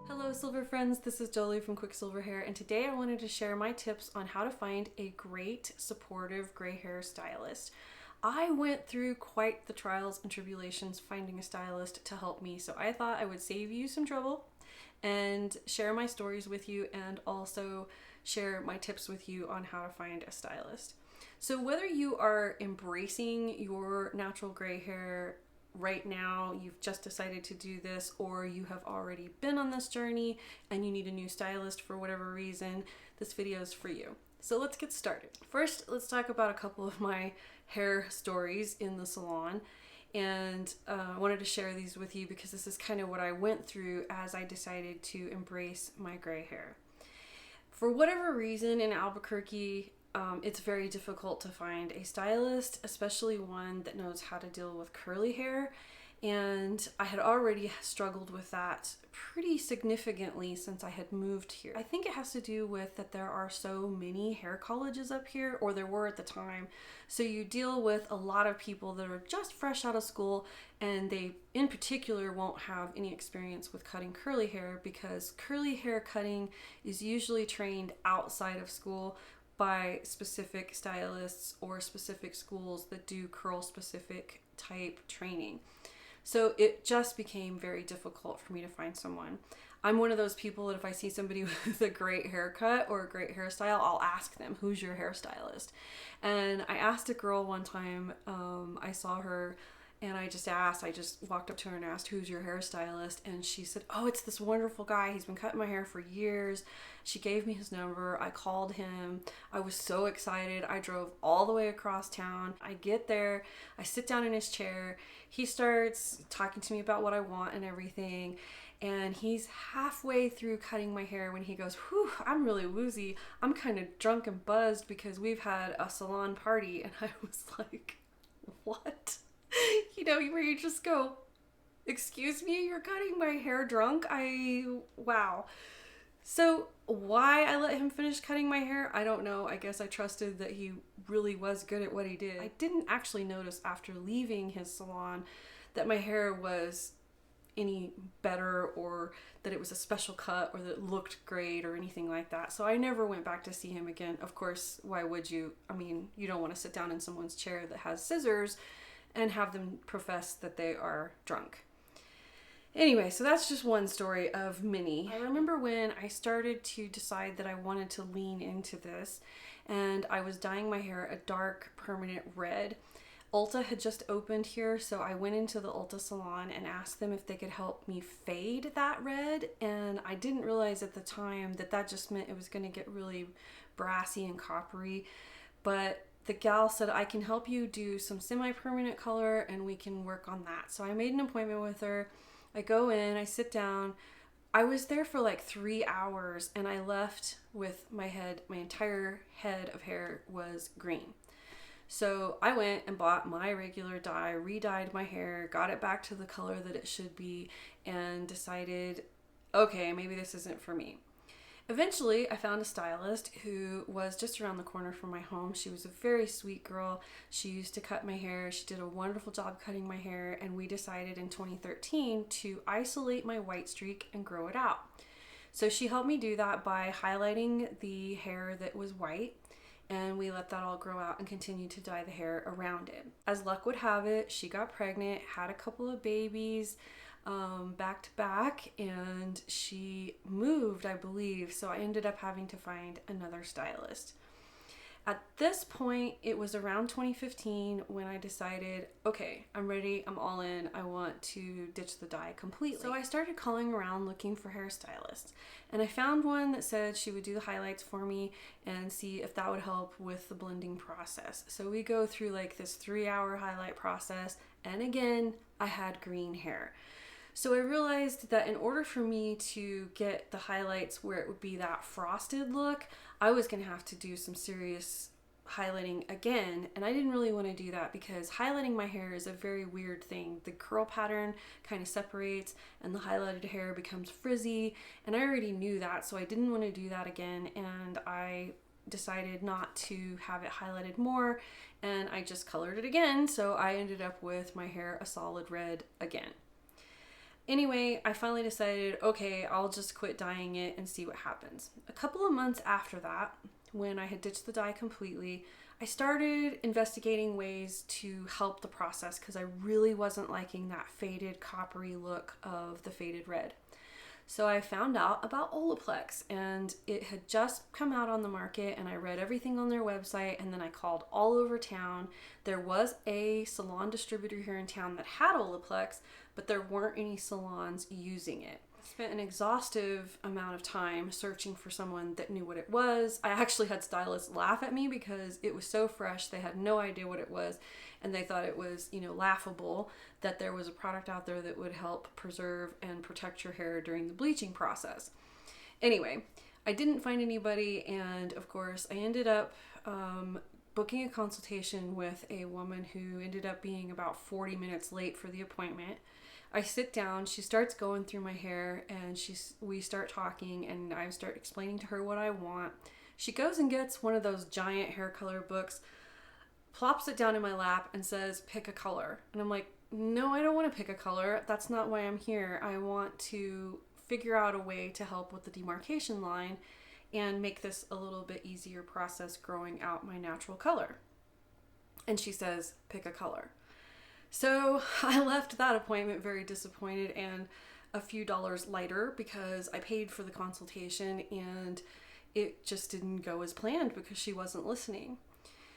Hello silver friends, this is Joli from 𝐏𝐲𝐬𝐭𝐬 Hair, and today I wanted to share my tips on how to find a great supportive gray hair stylist. I went through quite the trials and tribulations finding a stylist to help me, so I thought I would save you some trouble and share my stories with you and also share my tips with you on how to find a stylist. So whether you are embracing your natural gray hair right now, you've just decided to do this, or you have already been on this journey and you need a new stylist for whatever reason, this video is for you. So let's get started. First, let's talk about a couple of my hair stories in the salon. And I wanted to share these with you because this is kind of what I went through as I decided to embrace my gray hair. For whatever reason in Albuquerque, it's very difficult to find a stylist, especially one that knows how to deal with curly hair. And I had already struggled with that pretty significantly since I had moved here. I think it has to do with that there are so many hair colleges up here, or there were at the time. So you deal with a lot of people that are just fresh out of school, and they in particular won't have any experience with cutting curly hair because curly hair cutting is usually trained outside of school by specific stylists or specific schools that do curl specific type training. So it just became very difficult for me to find someone. I'm one of those people that if I see somebody with a great haircut or a great hairstyle, I'll ask them, who's your hairstylist? And I asked a girl one time, I saw her and I just walked up to her and asked, who's your hairstylist? And she said, oh, it's this wonderful guy. He's been cutting my hair for years. She gave me his number. I called him. I was so excited. I drove all the way across town. I get there. I sit down in his chair. He starts talking to me about what I want and everything. And he's halfway through cutting my hair when he goes, whew, I'm really woozy. I'm kind of drunk and buzzed because we've had a salon party. And I was like, what? You know, where you just go, excuse me, you're cutting my hair drunk? Wow. So why I let him finish cutting my hair, I don't know. I guess I trusted that he really was good at what he did. I didn't actually notice after leaving his salon that my hair was any better or that it was a special cut or that it looked great or anything like that. So I never went back to see him again. Of course, why would you? I mean, you don't want to sit down in someone's chair that has scissors and have them profess that they are drunk. Anyway, so that's just one story of many. I remember when I started to decide that I wanted to lean into this and I was dyeing my hair a dark permanent red. Ulta had just opened here, so I went into the Ulta salon and asked them if they could help me fade that red, and I didn't realize at the time that that just meant it was going to get really brassy and coppery, but the gal said, I can help you do some semi-permanent color and we can work on that. So I made an appointment with her. I go in, I sit down. I was there for like 3 hours and I left with my entire head of hair was green. So I went and bought my regular dye, re-dyed my hair, got it back to the color that it should be, and decided, okay, maybe this isn't for me. Eventually, I found a stylist who was just around the corner from my home. She was a very sweet girl. She used to cut my hair. She did a wonderful job cutting my hair, and we decided in 2013 to isolate my white streak and grow it out. So she helped me do that by highlighting the hair that was white, and we let that all grow out and continue to dye the hair around it. As luck would have it, she got pregnant, had a couple of babies, back to back, and she moved, I believe, so I ended up having to find another stylist. At this point, it was around 2015 when I decided, okay, I'm ready, I'm all in, I want to ditch the dye completely. So I started calling around looking for hairstylists, and I found one that said she would do the highlights for me and see if that would help with the blending process. So we go through like this 3-hour highlight process, and again, I had green hair. So I realized that in order for me to get the highlights where it would be that frosted look, I was going to have to do some serious highlighting again, and I didn't really want to do that because highlighting my hair is a very weird thing. The curl pattern kind of separates and the highlighted hair becomes frizzy, and I already knew that, so I didn't want to do that again, and I decided not to have it highlighted more, and I just colored it again, so I ended up with my hair a solid red again. Anyway, I finally decided, okay, I'll just quit dyeing it and see what happens. A couple of months after that, when I had ditched the dye completely, I started investigating ways to help the process because I really wasn't liking that faded coppery look of the faded red. So I found out about Olaplex, and it had just come out on the market, and I read everything on their website, and then I called all over town. There was a salon distributor here in town that had Olaplex, but there weren't any salons using it. I spent an exhaustive amount of time searching for someone that knew what it was. I actually had stylists laugh at me because it was so fresh. They had no idea what it was, and they thought it was, laughable that there was a product out there that would help preserve and protect your hair during the bleaching process. Anyway, I didn't find anybody, and of course I ended up booking a consultation with a woman who ended up being about 40 minutes late for the appointment. I sit down, she starts going through my hair, and we start talking, and I start explaining to her what I want. She goes and gets one of those giant hair color books, plops it down in my lap, and says, pick a color. And I'm like, no, I don't want to pick a color. That's not why I'm here. I want to figure out a way to help with the demarcation line and make this a little bit easier process growing out my natural color. And she says, pick a color. So I left that appointment very disappointed and a few dollars lighter because I paid for the consultation and it just didn't go as planned because she wasn't listening.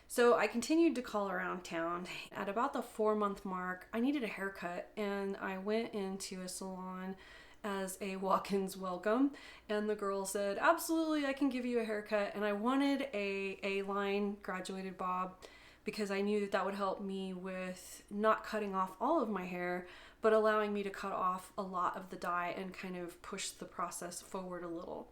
So I continued to call around town. At about the 4-month mark, I needed a haircut, and I went into a salon as a walk-ins welcome, and the girl said, absolutely, I can give you a haircut. And I wanted a A-line graduated bob because I knew that would help me with not cutting off all of my hair, but allowing me to cut off a lot of the dye and kind of push the process forward a little.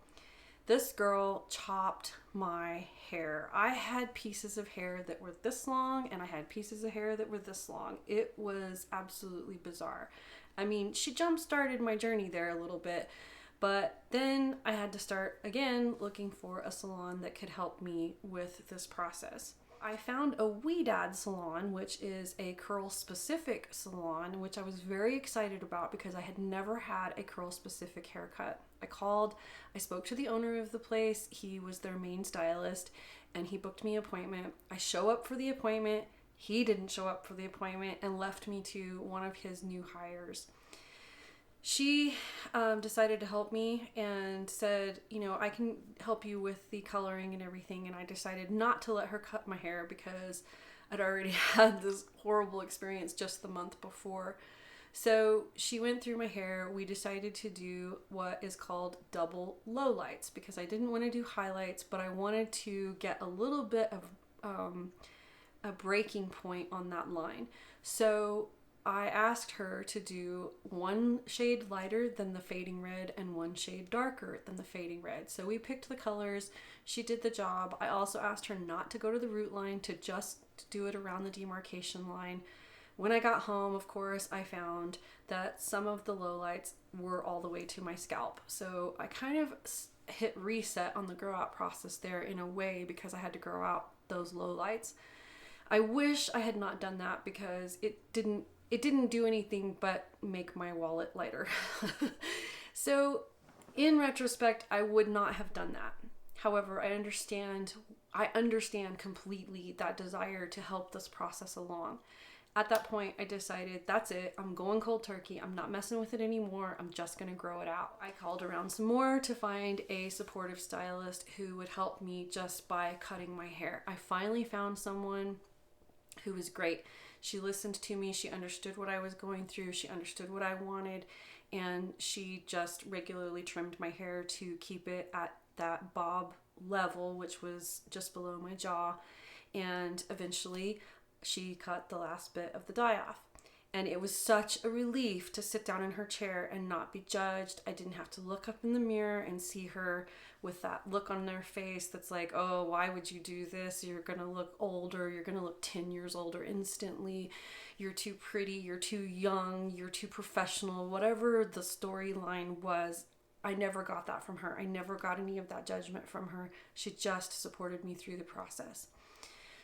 This girl chopped my hair. I had pieces of hair that were this long, and I had pieces of hair that were this long. It was absolutely bizarre. I mean, she jump-started my journey there a little bit, but then I had to start again looking for a salon that could help me with this process. I found a 𝐕𝐢𝐝 salon, which is a curl-specific salon, which I was very excited about because I had never had a curl-specific haircut. I spoke to the owner of the place. He was their main stylist, and he booked me an appointment. I show up for the appointment. He didn't show up for the appointment and left me to one of his new hires. She decided to help me and said, I can help you with the coloring and everything. And I decided not to let her cut my hair because I'd already had this horrible experience just the month before. So she went through my hair. We decided to do what is called double lowlights because I didn't want to do highlights, but I wanted to get a little bit of a breaking point on that line. So I asked her to do 1 shade lighter than the fading red and 1 shade darker than the fading red. So we picked the colors. She did the job. I also asked her not to go to the root line, to just do it around the demarcation line. When I got home, of course, I found that some of the lowlights were all the way to my scalp. So I kind of hit reset on the grow out process there in a way because I had to grow out those lowlights. I wish I had not done that because it didn't do anything but make my wallet lighter. So in retrospect, I would not have done that. However, I understand completely that desire to help this process along. At that point, I decided, that's it. I'm going cold turkey. I'm not messing with it anymore. I'm just going to grow it out. I called around some more to find a supportive stylist who would help me just by cutting my hair. I finally found someone who was great. She listened to me. She understood what I was going through. She understood what I wanted. And she just regularly trimmed my hair to keep it at that bob level, which was just below my jaw. And eventually she cut the last bit of the dye off. And it was such a relief to sit down in her chair and not be judged. I didn't have to look up in the mirror and see her with that look on their face that's like, oh, why would you do this? You're gonna look older. You're gonna look 10 years older instantly. You're too pretty. You're too young. You're too professional. Whatever the storyline was, I never got that from her. I never got any of that judgment from her. She just supported me through the process.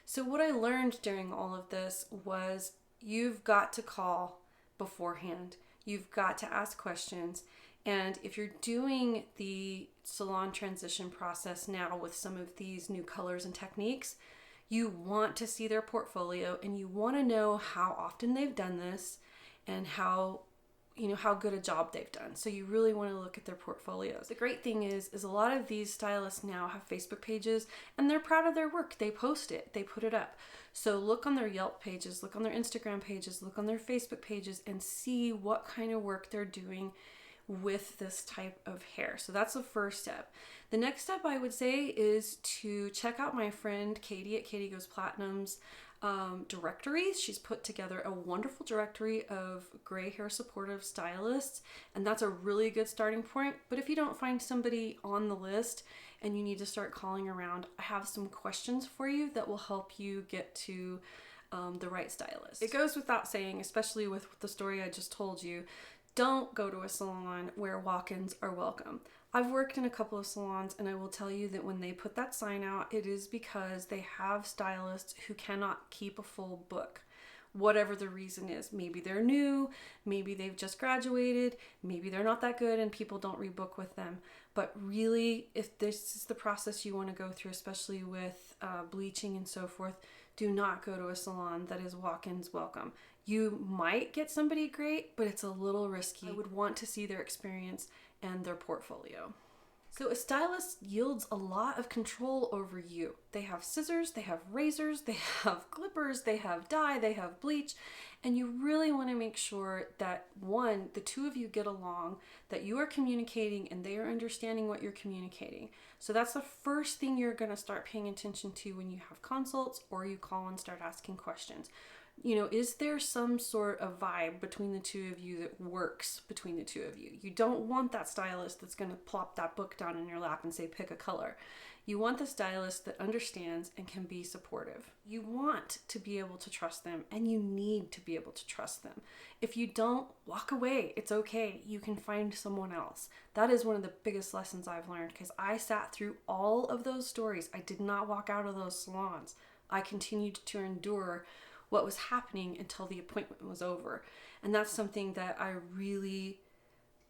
So what I learned during all of this was you've got to call beforehand. You've got to ask questions. And if you're doing the salon transition process now with some of these new colors and techniques, you want to see their portfolio and you want to know how often they've done this and how good a job they've done. So you really want to look at their portfolios. The great thing is a lot of these stylists now have Facebook pages and they're proud of their work. They post it, they put it up. So look on their Yelp pages, look on their Instagram pages, look on their Facebook pages and see what kind of work they're doing with this type of hair. So that's the first step. The next step I would say is to check out my friend Katie at Katie Goes Platinum's directories. She's put together a wonderful directory of gray hair supportive stylists, and that's a really good starting point. But if you don't find somebody on the list and you need to start calling around, I have some questions for you that will help you get to the right stylist. It goes without saying, especially with the story I just told you, don't go to a salon where walk-ins are welcome. I've worked in a couple of salons and I will tell you that when they put that sign out, it is because they have stylists who cannot keep a full book. Whatever the reason is. Maybe they're new, maybe they've just graduated, maybe they're not that good and people don't rebook with them. But really, if this is the process you want to go through, especially with bleaching and so forth, do not go to a salon that is walk-ins welcome. You might get somebody great, but it's a little risky. I would want to see their experience and their portfolio. So a stylist yields a lot of control over you. They have scissors, they have razors, they have clippers, they have dye, they have bleach, and you really want to make sure that one, the two of you get along, that you are communicating and they are understanding what you're communicating. So that's the first thing you're going to start paying attention to when you have consults or you call and start asking questions. Is there some sort of vibe between the two of you that works between the two of you? You don't want that stylist that's going to plop that book down in your lap and say, pick a color. You want the stylist that understands and can be supportive. You want to be able to trust them and you need to be able to trust them. If you don't, walk away. It's okay. You can find someone else. That is one of the biggest lessons I've learned because I sat through all of those stories. I did not walk out of those salons. I continued to endure what was happening until the appointment was over. And that's something that I really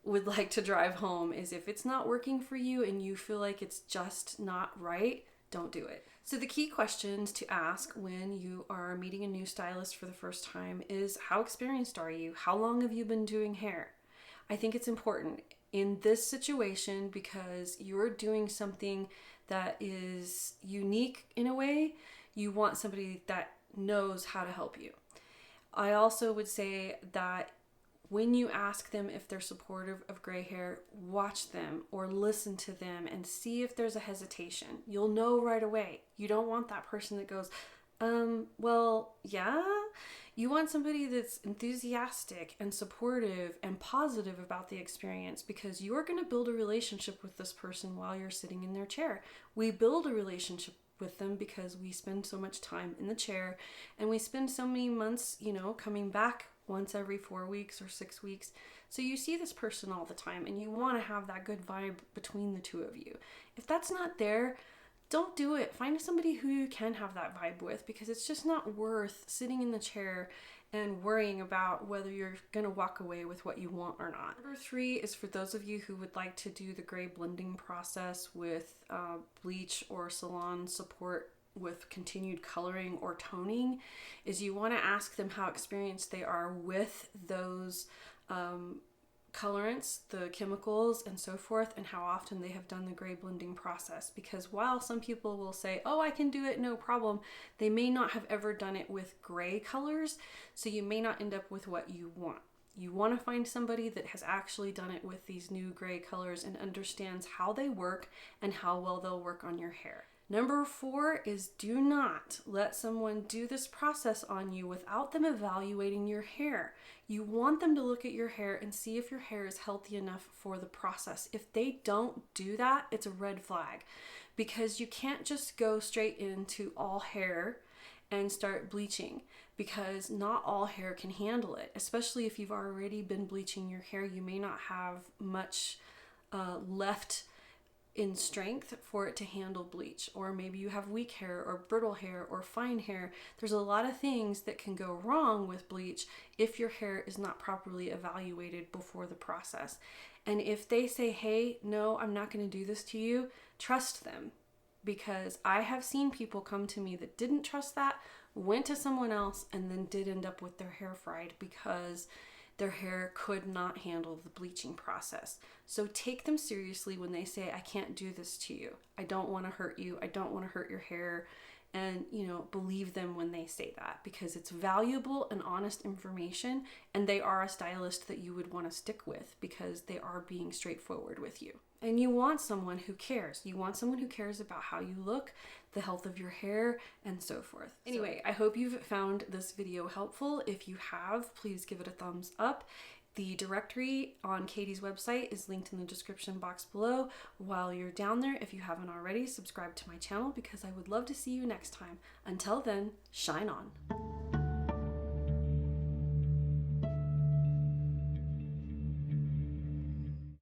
would like to drive home is if it's not working for you and you feel like it's just not right, don't do it. So the key questions to ask when you are meeting a new stylist for the first time is how experienced are you? How long have you been doing hair? I think it's important in this situation because you're doing something that is unique in a way. You want somebody that knows how to help you. I also would say that when you ask them if they're supportive of gray hair, watch them or listen to them and see if there's a hesitation. You'll know right away. You don't want that person that goes, well, yeah. You want somebody that's enthusiastic and supportive and positive about the experience because you're going to build a relationship with this person while you're sitting in their chair. We build a relationship with them because we spend so much time in the chair and we spend so many months, coming back once every 4 weeks or 6 weeks. So you see this person all the time and you want to have that good vibe between the two of you. If that's not there, don't do it. Find somebody who you can have that vibe with because it's just not worth sitting in the chair and worrying about whether you're going to walk away with what you want or not. Number 3 is for those of you who would like to do the gray blending process with bleach or salon support with continued coloring or toning, is you want to ask them how experienced they are with those colorants, the chemicals and so forth, and how often they have done the gray blending process. Because while some people will say, oh, I can do it, no problem, they may not have ever done it with gray colors, so you may not end up with what you want. You want to find somebody that has actually done it with these new gray colors and understands how they work and how well they'll work on your hair. Number 4 is do not let someone do this process on you without them evaluating your hair. You want them to look at your hair and see if your hair is healthy enough for the process. If they don't do that, it's a red flag because you can't just go straight into all hair and start bleaching because not all hair can handle it. Especially if you've already been bleaching your hair, you may not have much left in strength for it to handle bleach, or maybe you have weak hair or brittle hair or fine hair. There's a lot of things that can go wrong with bleach if your hair is not properly evaluated before the process. And if they say, hey, no, I'm not going to do this to you, trust them, because I have seen people come to me that didn't trust that, went to someone else, and then did end up with their hair fried because their hair could not handle the bleaching process. So take them seriously when they say, I can't do this to you. I don't want to hurt you. I don't want to hurt your hair. And, believe them when they say that, because it's valuable and honest information, and they are a stylist that you would want to stick with because they are being straightforward with you. And you want someone who cares. You want someone who cares about how you look, the health of your hair, and so forth. Anyway, I hope you've found this video helpful. If you have, please give it a thumbs up. The directory on Katie's website is linked in the description box below. While you're down there, if you haven't already, subscribe to my channel because I would love to see you next time. Until then, shine on.